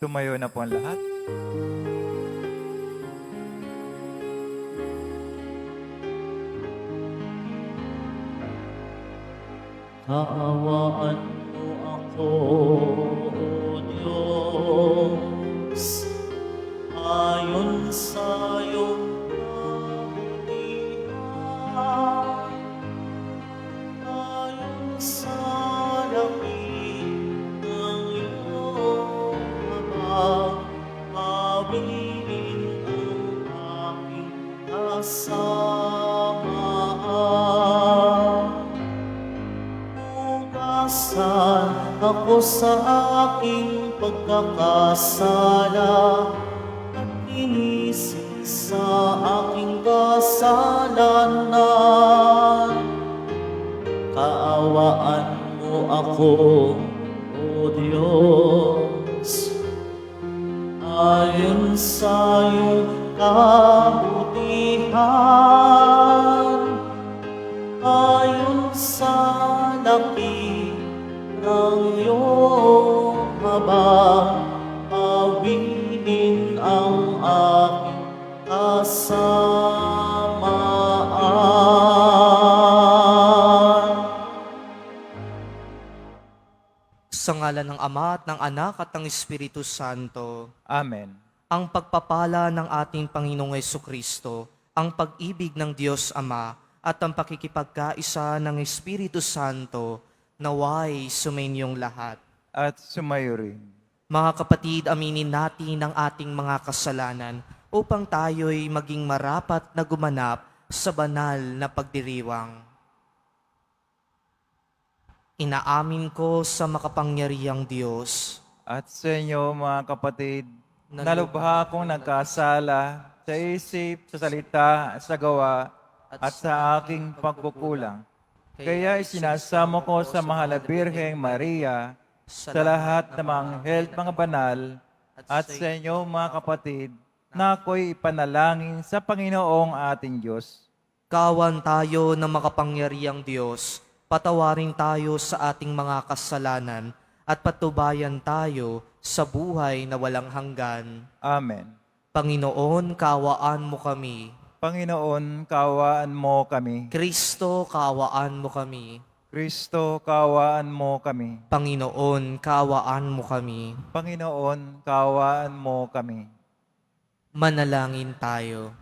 Tumayo na po ang lahat. Kaawaan mo ako, O Diyos, ayon sa iyong kabutihan, ayon sa laki ng iyong habag, pawilin ang aking kasamaan. Hugasan ako sa aking pagkakasala at linisin sa aking kasalanan. Kaawaan mo ako, O Diyos, ayon sa iyong kabutihan, ayon sa laki ng iyong habag, pawilin ang aking kasamaan. Sa ngalan ng Ama at ng Anak at ng Espiritu Santo, Amen. ang pagpapala ng ating Panginoong Jesucristo, ang pag-ibig ng Diyos Ama, at ang pakikipagkaisa ng Espiritu Santo, naway sumainyong lahat. At sumayo rin. Mga kapatid, aminin natin ang ating mga kasalanan upang tayo'y maging marapat na gumanap sa banal na pagdiriwang. Inaamin ko sa makapangyarihang Diyos At sa inyo, mga kapatid, na nalubha akong nagkasala sa isip, sa salita, sa gawa, at sa aking pagkukulang. Kaya isinasamo ko sa mahal na Birheng Maria, sa lahat ng mga anghel at mga banal, at sa inyo, mga kapatid, na ako'y ipanalangin sa Panginoong ating Diyos. Kawan tayo ng makapangyarihang Diyos, patawarin tayo sa ating mga kasalanan at patubayan tayo sa buhay na walang hanggan. Amen. Panginoon, kaawaan mo kami. Panginoon, kaawaan mo kami. Kristo, kaawaan mo kami. Kristo, kaawaan mo kami. Panginoon, kaawaan mo kami. Panginoon, kaawaan mo kami. Manalangin tayo.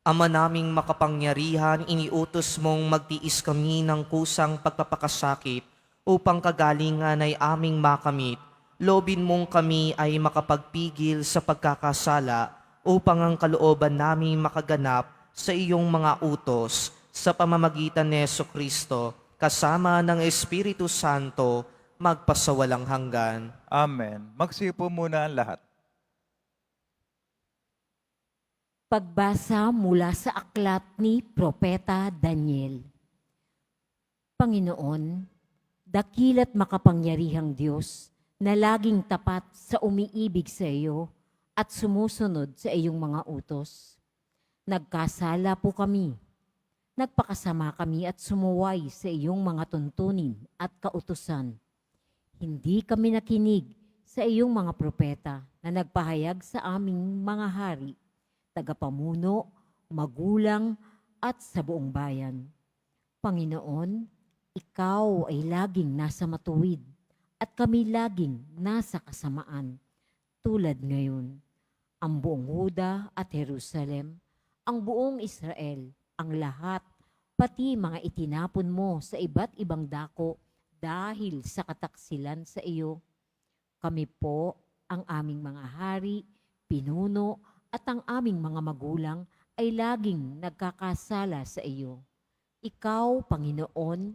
Ama naming makapangyarihan, iniutos mong magtiis kami ng kusang pagpapakasakit upang kagalingan ay aming makamit. Lobin mong kami ay makapagpigil sa pagkakasala upang ang kalooban namin makaganap sa iyong mga utos sa pamamagitan ni Jesucristo kasama ng Espiritu Santo magpasawalang hanggan. Amen. Magsipo muna ang lahat. Pagbasa mula sa aklat ni Propeta Daniel. Panginoon, dakila't makapangyarihang Diyos na laging tapat sa umiibig sa iyo at sumusunod sa iyong mga utos. Nagkasala po kami. Nagpakasama kami at sumuway sa iyong mga tuntunin at kautusan. Hindi kami nakinig sa iyong mga propeta na nagpahayag sa aming mga hari, tagapamuno, magulang, at sa buong bayan. Panginoon, ikaw ay laging nasa matuwid at kami laging nasa kasamaan. Tulad ngayon, ang buong Huda at Jerusalem, ang buong Israel, ang lahat, pati mga itinapon mo sa iba't ibang dako dahil sa kataksilan sa iyo. Kami po, ang aming mga hari, pinuno, at ang aming mga magulang ay laging nagkakasala sa iyo. Ikaw, Panginoon,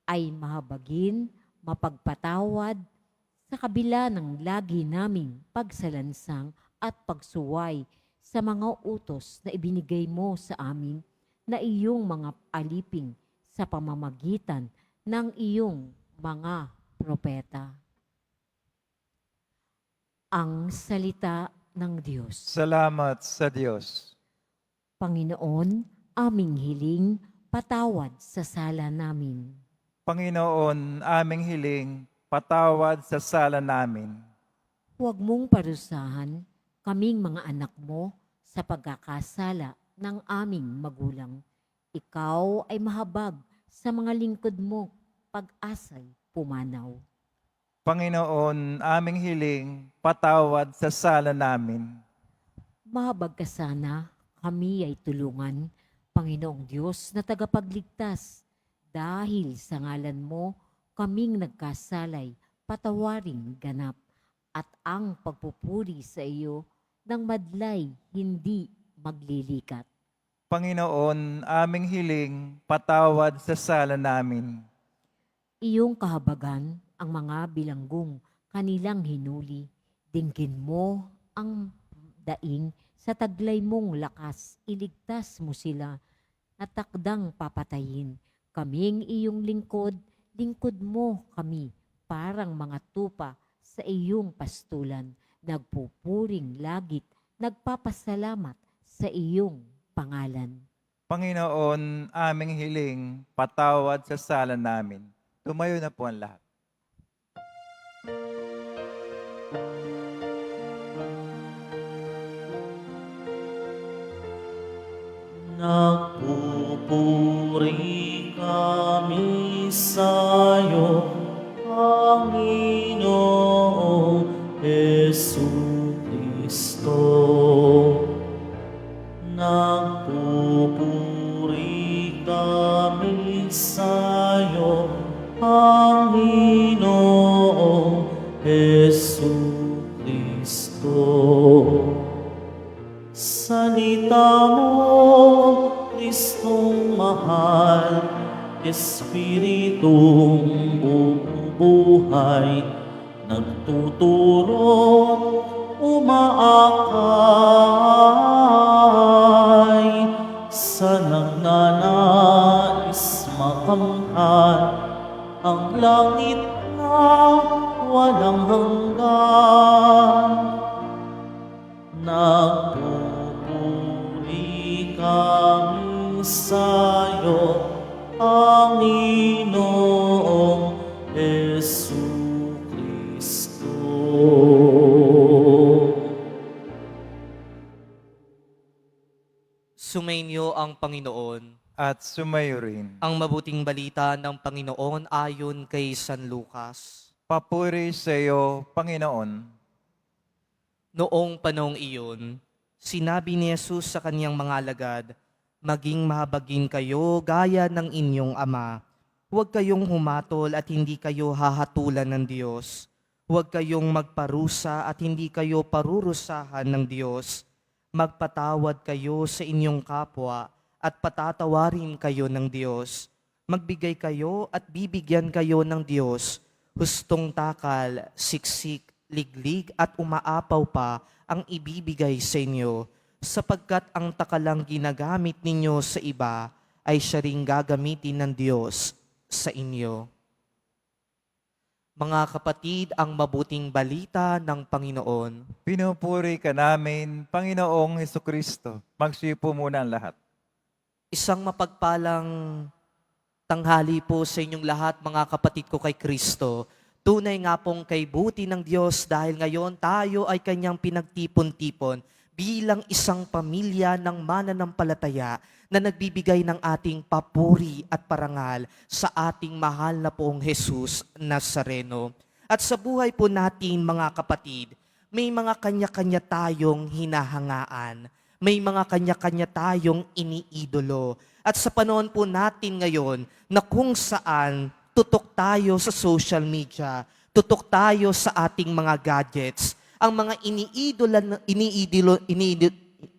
ay mahabagin, mapagpatawad, sa kabila ng lagi naming pagsalansang at pagsuway sa mga utos na ibinigay mo sa amin na iyong mga aliping sa pamamagitan ng iyong mga propeta. Ang salita ng Diyos. Salamat sa Diyos. Panginoon, aming hiling, patawad sa sala namin. Panginoon, aming hiling, patawad sa sala namin. Huwag mong parusahan kaming mga anak mo sa pagkakasala ng aming magulang. Ikaw ay mahabag sa mga lingkod mo, pag-asa'y pumanaw. Panginoon, aming hiling, patawad sa sala namin. Mahabag ka sana, kami ay tulungan, Panginoong Diyos na tagapagligtas. Dahil sa ngalan mo, kaming nagkasalay, patawaring ganap, at ang pagpupuri sa iyo ng madlay hindi maglilikat. Panginoon, aming hiling, patawad sa sala namin. Iyong kahabagan ang mga bilanggong kanilang hinuli. Dinggin mo ang daing sa taglay mong lakas. Iligtas mo sila at takdang papatayin. Kaming iyong lingkod, lingkod mo kami parang mga tupa sa iyong pastulan. Nagpupuring lagit, nagpapasalamat sa iyong pangalan. Panginoon, aming hiling, patawad sa sala namin. Tumayo na po ang lahat. Nagpupuri kami sa'yo, Panginoong Jesucristo. Nagpupuri kami sa'yo, Panginoong Jesucristo. Salita mo, Kristong mahal, Espiritong bumubuhay, nagtuturo, umaakay, sa nagnanais makamtan ang langit na walang hanggan. Nagpupuri kami sa'yo, Panginoong Jesucristo. Sumainyo ang Panginoon. At sumayo rin. Ang mabuting balita ng Panginoon ayon kay San Lucas. Papuri sa iyo, Panginoon. Noong panahong iyon, sinabi ni Jesus sa kaniyang mga alagad, maging mahabagin kayo gaya ng inyong ama. Huwag kayong humatol at hindi kayo hahatulan ng Diyos. Huwag kayong magparusa at hindi kayo parurusahan ng Diyos. Magpatawad kayo sa inyong kapwa at patatawarin kayo ng Diyos. Magbigay kayo at bibigyan kayo ng Diyos. Hustong takal, siksik, liglig at umaapaw pa ang ibibigay sa inyo, sapagkat ang takalang ginagamit ninyo sa iba ay siya ring gagamitin ng Diyos sa inyo. Mga kapatid, ang mabuting balita ng Panginoon. Pinupuri ka namin, Panginoong Hesukristo. Magsipo muna ang lahat. Isang mapagpalang tanghali po sa inyong lahat, mga kapatid ko kay Kristo. Tunay nga pong kay buti ng Diyos dahil ngayon tayo ay kanyang pinagtipon-tipon bilang isang pamilya ng mananampalataya na nagbibigay ng ating papuri at parangal sa ating mahal na poong Jesus Nazareno. At sa buhay po natin, mga kapatid, may mga kanya-kanya tayong hinahangaan. May mga kanya-kanya tayong iniidolo. At sa panahon po natin ngayon na kung saan tutok tayo sa social media, tutok tayo sa ating mga gadgets, ang mga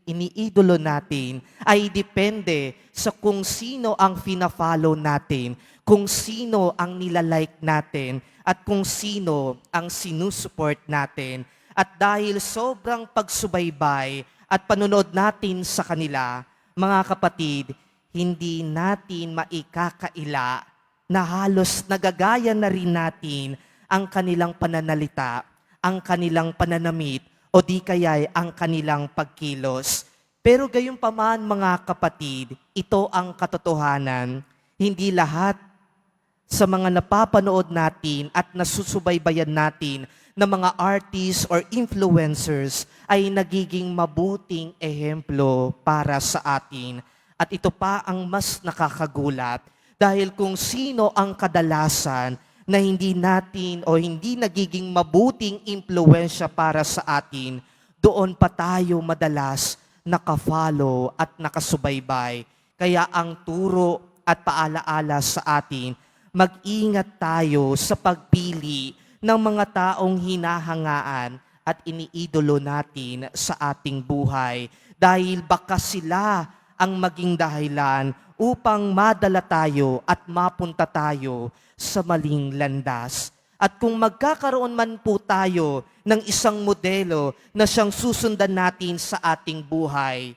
iniidolo natin ay depende sa kung sino ang fina-follow natin, kung sino ang nilalike natin, at kung sino ang sinusupport natin. At dahil sobrang pagsubaybay at panunod natin sa kanila, mga kapatid, hindi natin maikakaila na halos nagagaya na rin natin ang kanilang pananalita, ang kanilang pananamit, o di kaya'y ang kanilang pagkilos. Pero gayunpaman, mga kapatid, ito ang katotohanan. Hindi lahat sa mga napapanood natin at nasusubaybayan natin na mga artists or influencers ay nagiging mabuting ehemplo para sa atin. At ito pa ang mas nakakagulat dahil kung sino ang kadalasan na hindi natin o hindi nagiging mabuting impluensya para sa atin, doon pa tayo madalas nakafollow at nakasubaybay. Kaya ang turo at paalaala sa atin, mag-ingat tayo sa pagpili ng mga taong hinahangaan at iniidolo natin sa ating buhay dahil baka sila ang maging dahilan upang madala tayo at mapunta tayo sa maling landas. At kung magkakaroon man po tayo ng isang modelo na siyang susundan natin sa ating buhay,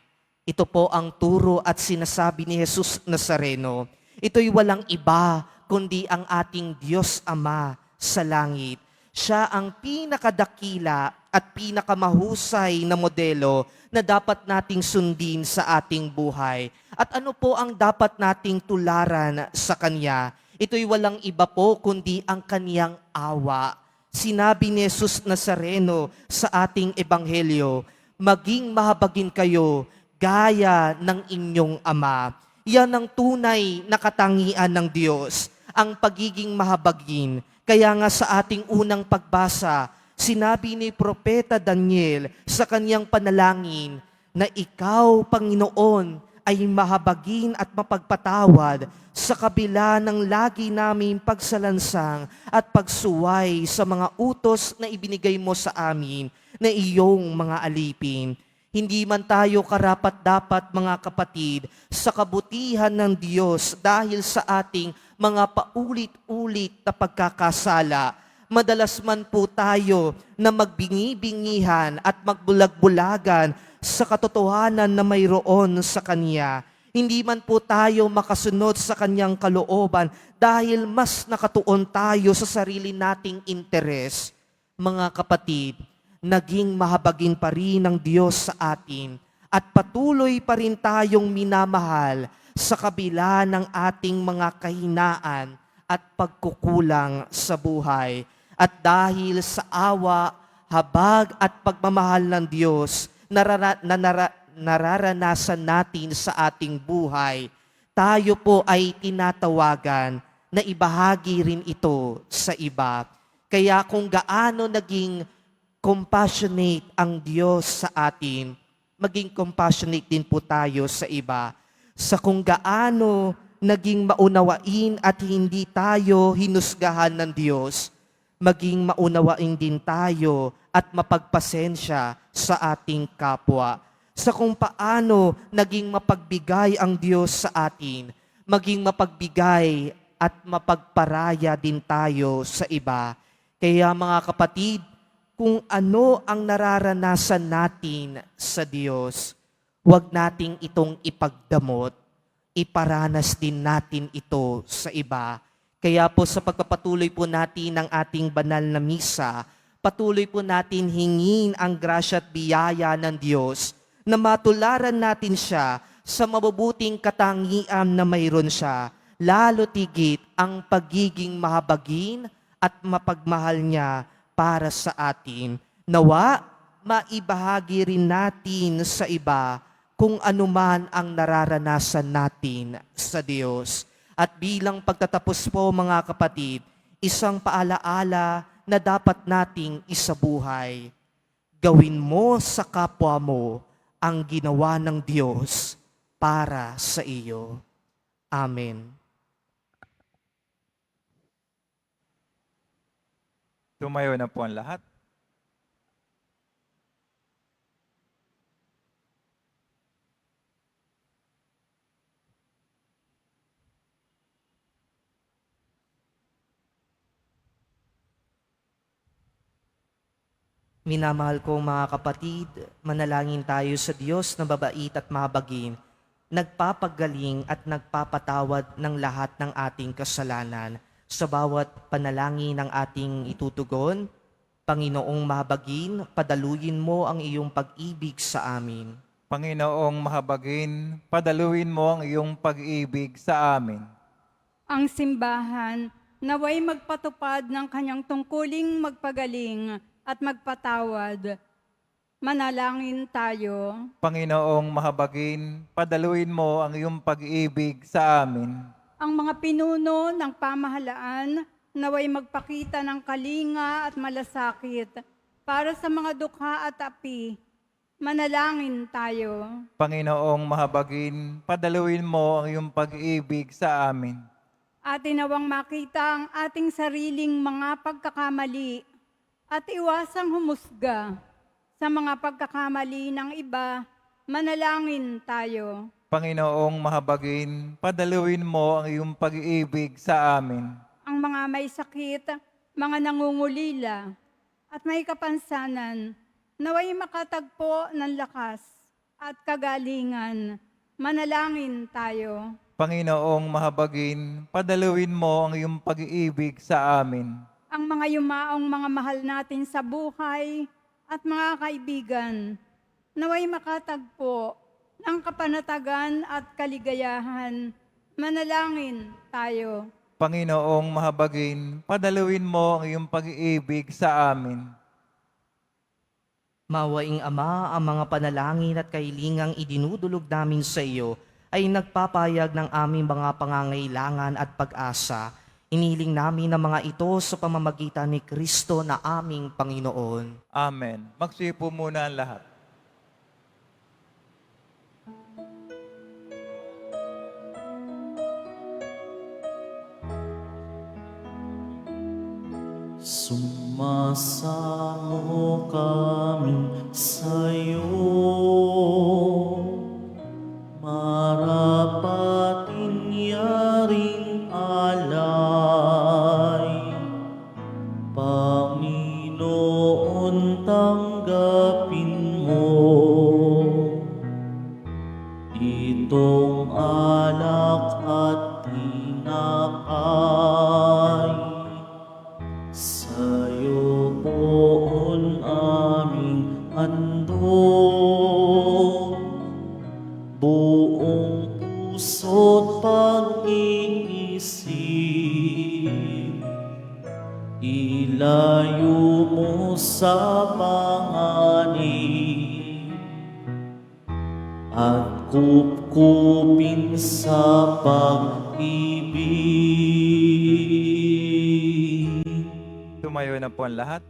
ito po ang turo at sinasabi ni Jesus Nazareno. Ito'y walang iba kundi ang ating Diyos Ama sa langit. Siya ang pinakadakila at pinakamahusay na modelo na dapat nating sundin sa ating buhay. At ano po ang dapat nating tularan sa Kanya? Ito'y walang iba po kundi ang Kaniyang awa. Sinabi ni Jesus Nazareno sa ating ebanghelyo, maging mahabagin kayo gaya ng inyong Ama. Yan ang tunay na katangian ng Diyos, ang pagiging mahabagin. Kaya nga sa ating unang pagbasa, sinabi ni Propeta Daniel sa kanyang panalangin na ikaw, Panginoon, ay mahabagin at mapagpatawad sa kabila ng lagi naming pagsalansang at pagsuway sa mga utos na ibinigay mo sa amin na iyong mga alipin. Hindi man tayo karapat-dapat, mga kapatid, sa kabutihan ng Diyos dahil sa ating mga paulit-ulit na pagkakasala. Madalas man po tayo na magbingi-bingihan at magbulag-bulagan sa katotohanan na mayroon sa Kanya. Hindi man po tayo makasunod sa Kanyang kalooban dahil mas nakatuon tayo sa sarili nating interes. Mga kapatid, naging mahabagin pa rin ng Diyos sa atin at patuloy pa rin tayong minamahal sa kabila ng ating mga kahinaan at pagkukulang sa buhay. At dahil sa awa, habag at pagmamahal ng Diyos nararanasan natin sa ating buhay, tayo po ay tinatawagan na ibahagi rin ito sa iba. Kaya kung gaano naging compassionate ang Diyos sa atin, maging compassionate din po tayo sa iba. Sa kung gaano naging maunawain at hindi tayo hinusgahan ng Diyos, maging maunawain din tayo at mapagpasensya sa ating kapwa. Sa kung paano naging mapagbigay ang Diyos sa atin, maging mapagbigay at mapagparaya din tayo sa iba. Kaya mga kapatid, kung ano ang nararanasan natin sa Diyos, huwag nating itong ipagdamot, iparanas din natin ito sa iba. Kaya po sa pagpapatuloy po natin ng ating banal na misa, patuloy po natin hingin ang grasya at biyaya ng Diyos na matularan natin siya sa mabubuting katangian na mayroon siya, lalo tigit ang pagiging mahabagin at mapagmahal niya para sa atin. Nawa, maibahagi rin natin sa iba kung anuman ang nararanasan natin sa Diyos. At bilang pagtatapos po mga kapatid, isang paalaala na dapat nating isabuhay. Gawin mo sa kapwa mo ang ginawa ng Diyos para sa iyo. Amen. Tumayo na po ang lahat. Minamahal kong mga kapatid, manalangin tayo sa Diyos na babait at mahabagin, nagpapagaling at nagpapatawad ng lahat ng ating kasalanan. Sa bawat panalangin ng ating itutugon, Panginoong mahabagin, padaluyin mo ang iyong pag-ibig sa amin. Panginoong mahabagin, padaluin mo ang iyong pag-ibig sa amin. Ang simbahan naway magpatupad ng kanyang tungkuling magpagaling at magpatawad. Manalangin tayo. Panginoong mahabagin, padaluin mo ang iyong pag-ibig sa amin. Ang mga pinuno ng pamahalaan, naway magpakita ng kalinga at malasakit para sa mga dukha at api. Manalangin tayo. Panginoong mahabagin, padaluin mo ang iyong pag-ibig sa amin. Atin nawang makita ang ating sariling mga pagkakamali at iwasang humusga sa mga pagkakamali ng iba. Manalangin tayo. Panginoong mahabagin, padaluin mo ang iyong pag-ibig sa amin. Ang mga may sakit, mga nangungulila, at may kapansanan, naway makatagpo ng lakas at kagalingan. Manalangin tayo. Panginoong mahabagin, padaluin mo ang iyong pag-ibig sa amin. Ang mga yumaong mga mahal natin sa buhay at mga kaibigan, naway makatagpo ng kapanatagan at kaligayahan. Manalangin tayo. Panginoong mahabagin, padaluin mo ang iyong pag-ibig sa amin. Mawaing Ama, ang mga panalangin at kahilingang idinudulog namin sa iyo ay nagpapayag ng aming mga pangangailangan at pag-asa. Iniling namin ang mga ito sa pamamagitan ni Kristo na aming Panginoon. Amen. Magsipo muna ang lahat. Sumasamo kami sa'yo, marapatin yaring alay. Panginoon, tanggapin mo itong alak at tinapay. Sa'yo poon aming handog, buong puso't pag-iisip. Ilayo mo sa panganib at kupkupin sa pag-ibig. Tumayo na po ang lahat.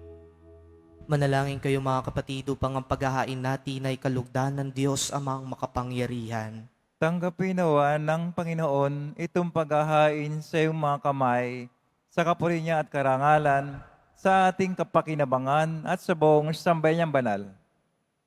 Manalangin kayo mga kapatid upang ang paghahain natin ay kalugdan ng Diyos amang makapangyarihan. Tanggapin nawa ng Panginoon itong paghahain sa iyong mga kamay, sa kapuri niya at karangalan, sa ating kapakinabangan at sa buong sambayan niyang banal.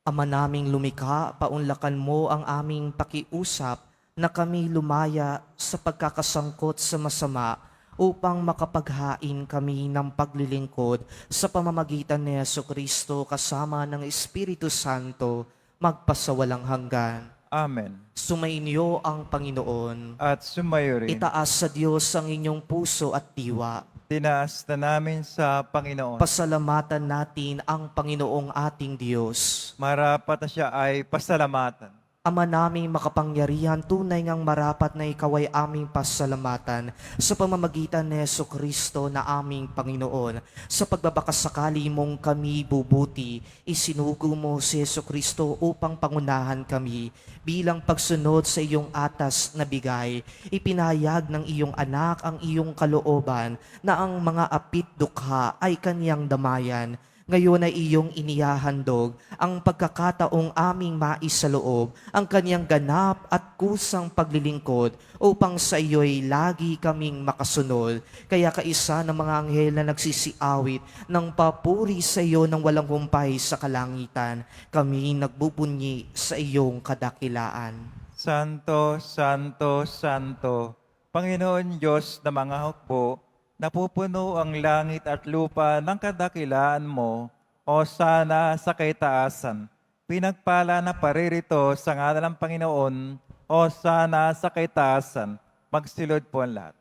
Ama naming lumikha, paunlakan mo ang aming pakiusap na kami lumaya sa pagkakasangkot sa masama upang makapaghain kami ng paglilingkod sa pamamagitan ni Jesucristo kasama ng Espiritu Santo magpasawalang hanggan. Amen. Sumainyo ang Panginoon. At sumayo rin. Itaas sa Diyos ang inyong puso at diwa. Tinaas na namin sa Panginoon. Pasalamatan natin ang Panginoong ating Diyos. Marapat na siya ay pasalamatan. Ama naming makapangyarihan, tunay ngang marapat na ikaw ay aming pasalamatan sa pamamagitan ni Jesucristo na aming Panginoon. Sa pagbabakasakali mong kami bubuti, isinugo mo si Jesucristo upang pangunahan kami. Bilang pagsunod sa iyong atas na bigay, ipinahayag ng iyong anak ang iyong kalooban na ang mga apit dukha ay kaniyang damayan. Ngayon ay iyong inihahandog ang pagkakataong aming maisaloob, ang kanyang ganap at kusang paglilingkod upang sa iyo'y lagi kaming makasunod. Kaya kaisa ng mga anghel na nagsisiawit ng papuri sa iyo ng walang humpay sa kalangitan, kami nagbubunyi sa iyong kadakilaan. Santo, Santo, Santo, Panginoon Diyos na mga hukbo, napupuno ang langit at lupa ng kadakilaan mo, o sana sa kaitaasan. Pinagpala na paririto sa ngalan ng Panginoon, o sana sa kaitaasan. Magsilod po ang lahat.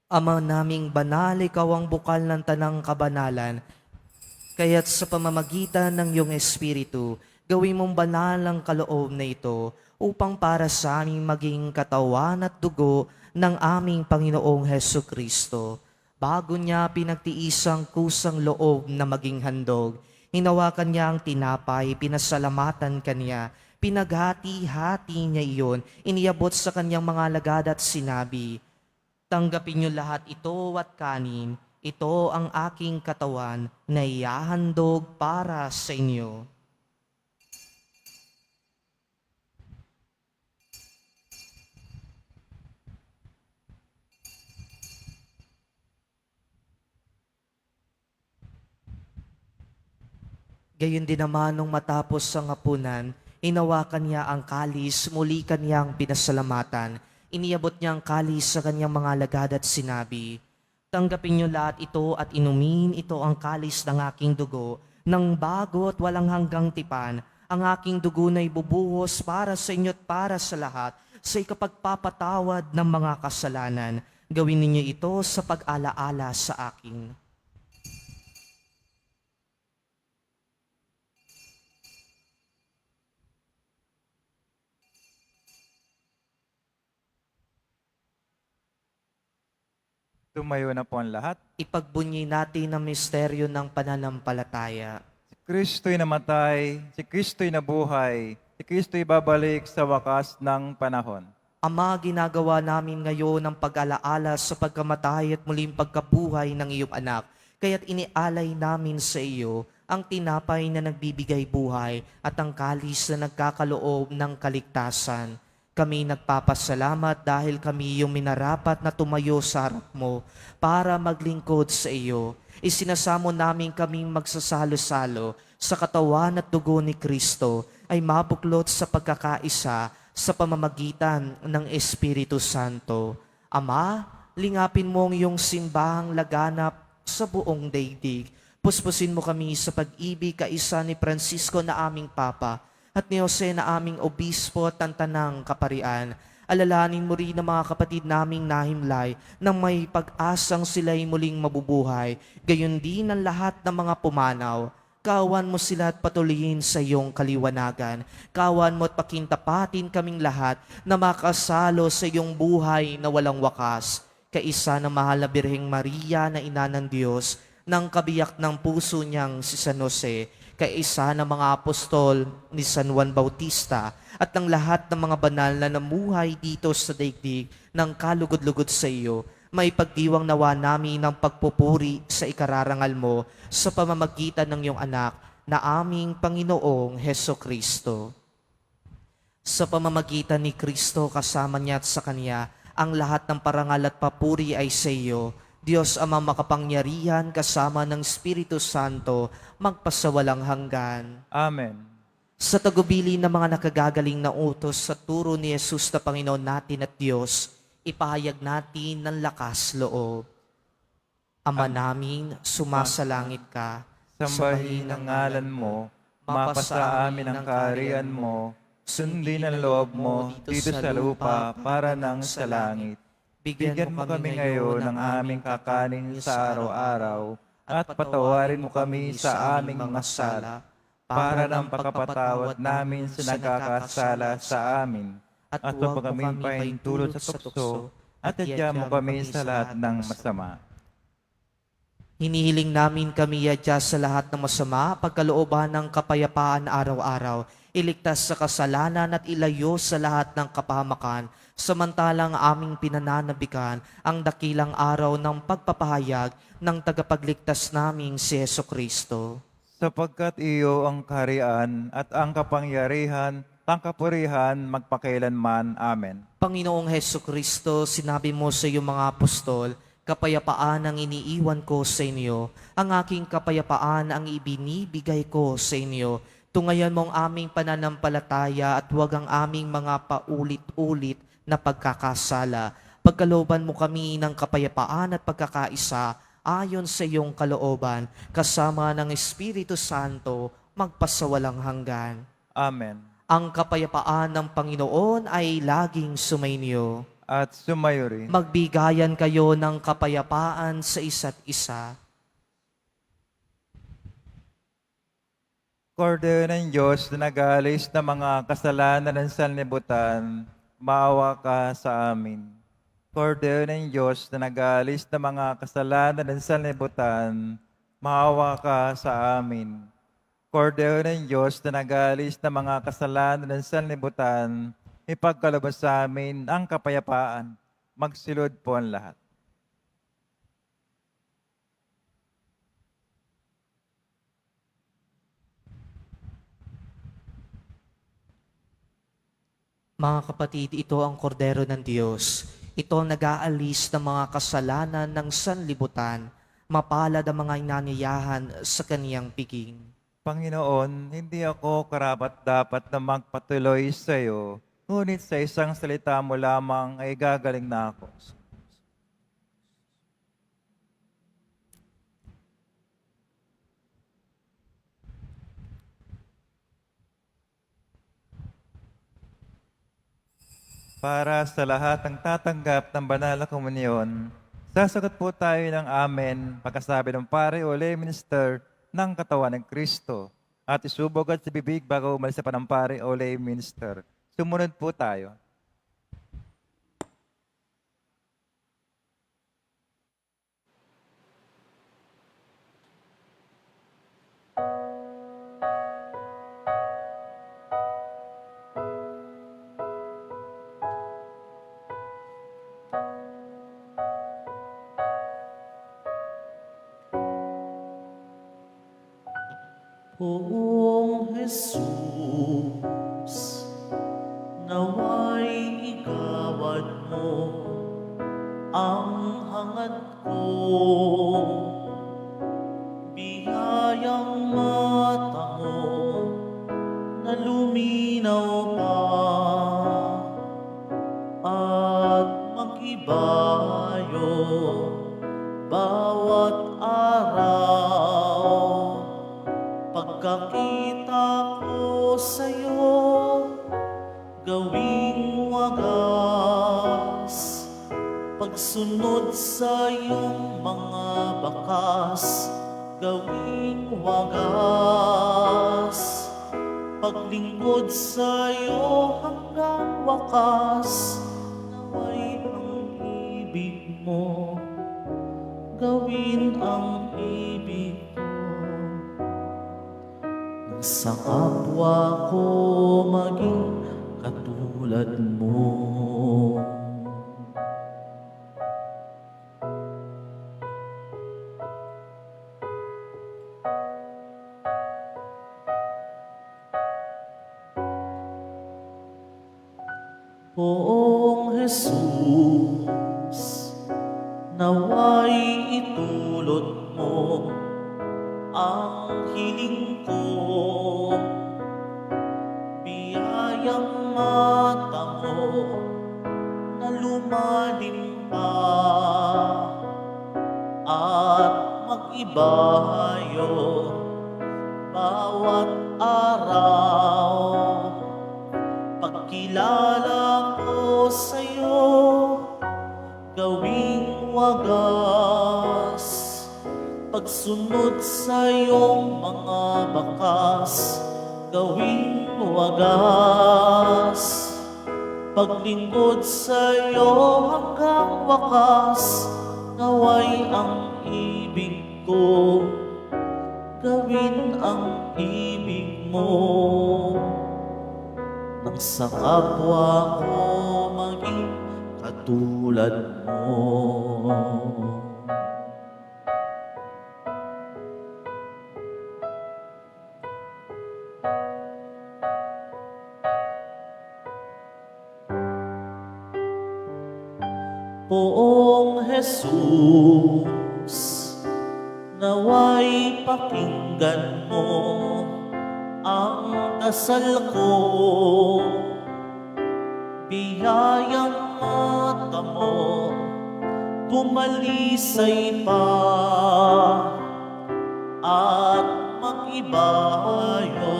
Ama naming banal, ikaw ang bukal ng tanang kabanalan, kaya't sa pamamagitan ng iyong Espiritu, gawin mong banal ang kaloob na ito upang para sa aming maging katawan at dugo ng aming Panginoong Heso Kristo. Bago niya pinagtiisang kusang loob na maging handog, hinawakan niya ang tinapay, pinasalamatan kanya, pinaghati-hati niya iyon, iniabot sa kanyang mga alagad at sinabi, "Tanggapin niyo lahat ito at kanin, ito ang aking katawan na ihahandog para sa inyo." Gayon din naman nung matapos ang hapunan, hinawakan niya ang kalis, muli kanyang pinasalamatan. Iniabot niya ang kalis sa kanyang mga alagad at sinabi, "Tanggapin niyo lahat ito at inumin, ito ang kalis ng aking dugo, ng bago at walang hanggang tipan. Ang aking dugo na ibubuhos para sa inyo at para sa lahat, sa ikapagpapatawad ng mga kasalanan. Gawin ninyo ito sa pag-alaala sa akin." Tumayo na po ang lahat. Ipagbunyi natin ang misteryo ng pananampalataya. Si Kristo'y namatay, si Kristo'y nabuhay, si Kristo'y babalik sa wakas ng panahon. Ama, ginagawa namin ngayon ang pag-alaala sa pagkamatay at muling pagkabuhay ng iyong anak. Kaya't inialay namin sa iyo ang tinapay na nagbibigay buhay at ang kalis na nagkakaloob ng kaligtasan. Kami nagpapasalamat dahil kami yung minarapat na tumayo sa harap mo para maglingkod sa iyo. Isinasamo namin kaming magsasalo-salo sa katawan at dugo ni Kristo ay mabuklot sa pagkakaisa sa pamamagitan ng Espiritu Santo. Ama, lingapin mo ang iyong simbahang laganap sa buong daigdig. Puspusin mo kami sa pag-ibig kaisa ni Francisco na aming Papa at ni Jose na aming Obispo at ang Tanang Kaparian. Alalahanin mo rin ang mga kapatid naming nahimlay nang may pag-asang sila'y muling mabubuhay. Gayon din ang lahat ng mga pumanaw. Kawan mo sila at patuloyin sa iyong kaliwanagan. Kawan mo at pakintapatin kaming lahat na makasalo sa iyong buhay na walang wakas. Kaisa ng mahal na Birheng Maria na ina ng Diyos, ng kabiyak ng puso niyang si San Jose, kaisa ng mga apostol ni San Juan Bautista at ng lahat ng mga banal na namuhay dito sa daigdig ng kalugod-lugod sa iyo, may pagdiwang nawa namin ng pagpupuri sa ikararangal mo sa pamamagitan ng iyong anak na aming Panginoong Heso Kristo. Sa pamamagitan ni Kristo kasama niya at sa Kanya, ang lahat ng parangal at papuri ay sa iyo, Diyos Amang makapangyarihan kasama ng Espiritu Santo, magpasawalang hanggan. Amen. Sa tagubili ng mga nakagagaling na utos sa turo ni Jesus na Panginoon natin at Diyos, ipahayag natin ng lakas loob. Ama namin, sumasalangit ka. Sambahin ang ngalan mo, mapasa amin ang kaharian mo, sundin ang loob mo dito sa lupa para nang sa langit. Bigyan mo kami ngayon ng aming kakanin sa araw-araw at patawarin mo kami sa aming mga sala para ng pagkapatawad namin sa nagkakasala sa amin. At huwag mo kami pahintulot sa tukso at adya mo kami sa lahat ng masama. Hinihiling namin kami adya sa lahat ng masama, pagkalooban ng kapayapaan araw-araw, iligtas sa kasalanan at ilayo sa lahat ng kapahamakan, samantalang aming pinananabikan ang dakilang araw ng pagpapahayag ng tagapagligtas naming si Heso Kristo. Sapagkat iyo ang kaharian at ang kapangyarihan, ang kapurihan, magpakailanman. Amen. Panginoong Heso Kristo, sinabi mo sa iyong mga apostol, kapayapaan ang iniiwan ko sa inyo, ang aking kapayapaan ang ibinibigay ko sa inyo. Tungayan mo ang aming pananampalataya at huwag ang aming mga paulit-ulit na pagkakasala. Pagkalooban mo kami ng kapayapaan at pagkakaisa ayon sa iyong kalooban, kasama ng Espiritu Santo, magpasawalang hanggan. Amen. Ang kapayapaan ng Panginoon ay laging sumainyo. At sumayo rin. Magbigayan kayo ng kapayapaan sa isa't isa. Kordero ng Diyos na nagalis ng mga kasalanan ng sanlibutan, maawa ka sa amin. Kordero ng Diyos na nag-aalis ng mga kasalanan ng sanlibutan, maawa ka sa amin. Kordero ng Diyos na nag-aalis ng mga kasalanan ng sanlibutan, ipagkaloob sa amin ang kapayapaan. Magsilod po ang lahat. Mga kapatid, ito ang kordero ng Diyos. Ito ang nag-aalis ng mga kasalanan ng sanlibutan. Mapalad ang mga inanyayahan sa kaniyang piging. Panginoon, hindi ako karapat-dapat na magpatuloy sa iyo, ngunit sa isang salita mo lamang ay gagaling na ako. Para sa lahat ng tatanggap ng banal na komunyon, sasagot po tayo ng amen pagkasabi ng pare o lay minister ng katawan ng Kristo at isubog at sa bibig bago umalis sa panampare o lay minister. Sumunod po tayo. Poong Jesus, nawa'y igawad mo ang hangad ko. Biyayang mata mo na luminaw pa at mag-ibayo bawat araw. Pagkakita ko sa'yo, gawing wagas. Pagsunod sa iyong mga bakas, gawing wagas. Paglingkod sa iyo hanggang wakas, naway ang ibig mo, gawin ang ibig ko. Sa kapwa ko maging katulad mo. Poong Jesus, naway itulot mo ang hiling ko. Biyayang mata mo na lumalim pa at mag-ibayo bawat araw. Pagkilala ko sa'yo, gawing wagas. Pagsunod sa iyong mga bakas, gawing wagas. Paglingkod sa iyo hanggang wakas, naway ang ibig ko, gawin ang ibig mo. Nang sa kapwa ko maging katulad mo. Poong Jesus, naway pakinggan mo ang dasal ko. Biyayang mata mo, tumalisay pa at mag-ibayo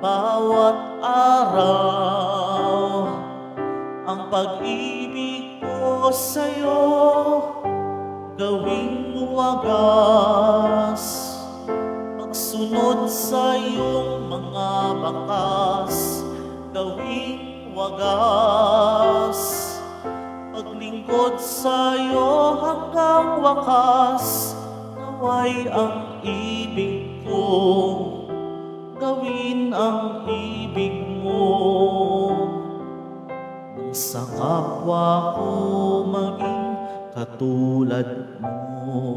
bawat araw. Ang pag-ibig ko sa'yo, gawing wagas. Pagsunod sa iyong mga bakas, gawing wagas. Pagli maglingkod sa'yo hanggang wakas. Naway ang ibig ko, gawin ang ibig mo. Nang sa kapwa ko maging katulad mo.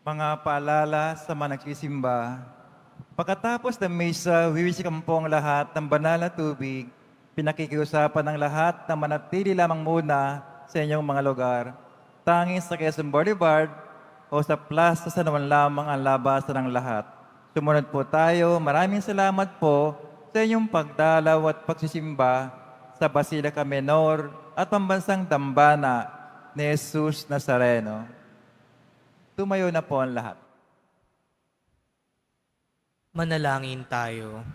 Mga paalala sa mga nagsisimba, pagkatapos ng misa, wiwisikan po ang lahat ng banal na tubig. Pinakikiusapan ng lahat na manatili lamang muna sa inyong mga lugar. Tanging sa Quezon Boulevard o sa Plaza San Juan lamang ang labasan ng lahat. Sumunod po tayo. Maraming salamat po sa inyong pagdalaw at pagsisimba sa Basilica Menor at Pambansang Dambana ni Jesus Nazareno. Tumayo na po ang lahat. Manalangin tayo.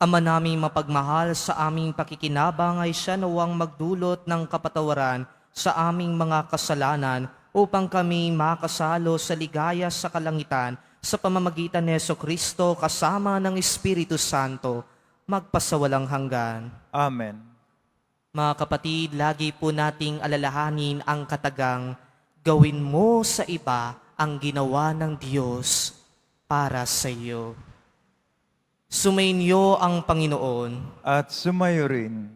Ama naming mapagmahal, sa aming pakikinabang ay siya nawang magdulot ng kapatawaran sa aming mga kasalanan upang kami makasalo sa ligaya sa kalangitan sa pamamagitan ni Jesucristo kasama ng Espiritu Santo, magpasawalang hanggan. Amen. Mga kapatid, lagi po nating alalahanin ang katagang, gawin mo sa iba ang ginawa ng Diyos para sa iyo. Sumainyo ang Panginoon. At sumayo rin.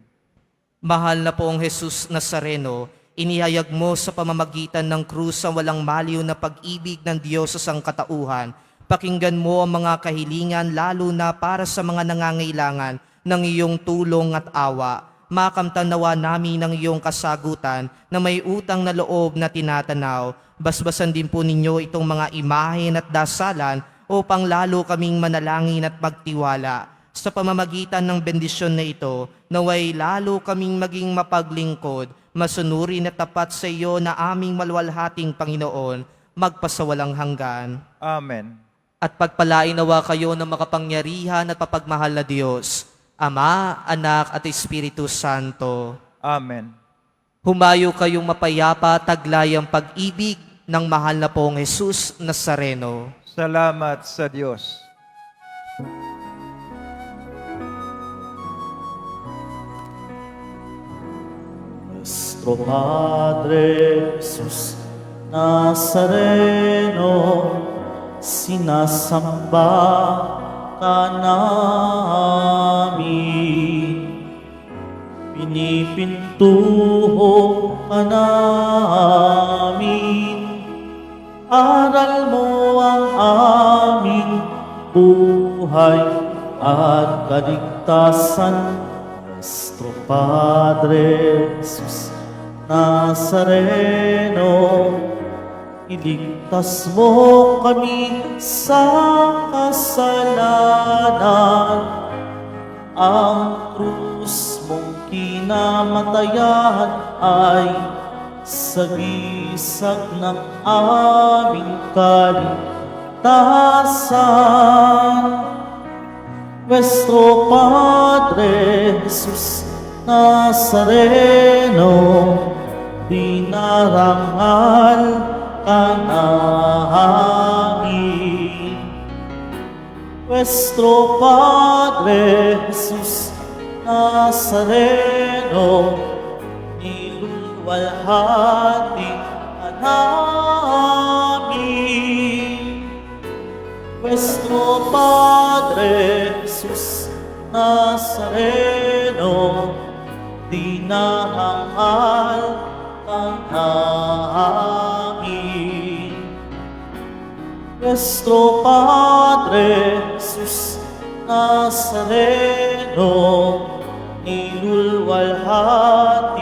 Mahal na poong Jesus Nazareno, inihayag mo sa pamamagitan ng krus ang walang maliw na pag-ibig ng Diyos sa sangkatauhan. Pakinggan mo ang mga kahilingan lalo na para sa mga nangangailangan ng iyong tulong at awa. Makamtan nawa namin ng iyong kasagutan na may utang na loob na tinatanaw. Basbasan din po ninyo itong mga imahen at dasalan upang lalo kaming manalangin at magtiwala. Sa pamamagitan ng bendisyon na ito, naway lalo kaming maging mapaglingkod, masunurin at tapat sa iyo na aming malwalhating Panginoon, magpasawalang hanggan. Amen. At pagpalain nawa kayo ng makapangyarihan at papagmahal na Diyos, Ama, Anak at Espiritu Santo. Amen. Humayo kayong mapayapa, taglay ang pag-ibig ng mahal na pong Jesus Nazareno. Salamat sa Diyos. Nuestro Padre Jesus Nazareno, sinasamba ka namin, pinipintuho ka namin, aral mo ang aming buhay at kaligtasan. Nuestro Padre Jesus Nazareno, iligtas mo kami sa kasalanan. Ang krus mong kinamatayan ay sagisag ng aming kaligtasan. Nuestro Padre Jesus Nazareno, dinarangal ka namin. Nuestro Padre Jesus Nazareno, luwalhati ka namin. Nuestro Padre Jesus Nazareno, dinahal ka namin. Nuestro Padre Jesus Nazareno, nilulwalhati